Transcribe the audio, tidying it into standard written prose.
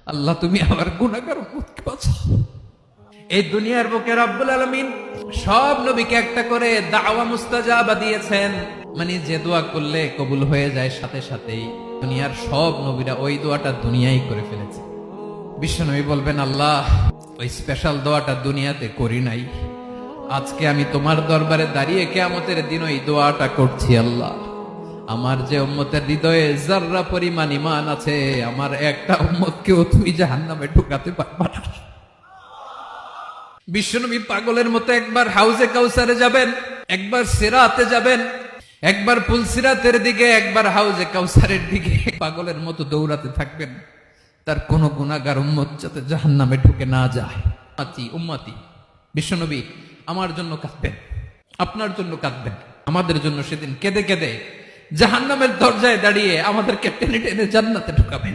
আল্লাহ তুমি আমার গুনাহগার উম্মতকে বাঁচাও। এই দুনিয়ার বুকে রব্বুল আলামিন সব নবীকে একটা করে দাওয়া মুস্তাজাবা দিয়েছেন, মানে যে দোয়া করলে কবুল হয়ে যায় সাথে সাথেই। দুনিয়ার সব নবীরা ওই দোয়াটা দুনিয়ায় করে ফেলেছে। বিশ্বনবী বলবেন, আল্লাহ ওই স্পেশাল দোয়াটা দুনিয়াতে করি নাই, আজকে আমি তোমার দরবারে দাঁড়িয়ে কিয়ামতের দিন ওই দোয়াটা করছি। আল্লাহ আমার যে উম্মতের হৃদয়ে যাররা পরিমাণ ঈমান আছে, আমার একটা উম্মতকেও তুমি জাহান্নামে ঢুকাতে পারবা না। বিশ্বনবী পাগলের মতো একবার হাউজে কাউসারে যাবেন, একবার সিরাতে যাবেন, একবার পুলসিরাতের দিকে, একবার হাউজে কাউসারের দিকে পাগলের মতো দৌড়াতে থাকবেন, তার কোন গুনাহগার উম্মত যাতে জাহান্নামে ঢুকে না যায়। উম্মতি বিশ্বনবী আমার জন্য কাঁদবেন, আপনার জন্য কাঁদবেন, আমাদের জন্য সেদিন কেঁদে কেঁদে জাহান্নামের দরজায় দাঁড়িয়ে আমাদেরকে টেনে টেনে জান্নাতে ঢুকাবেন।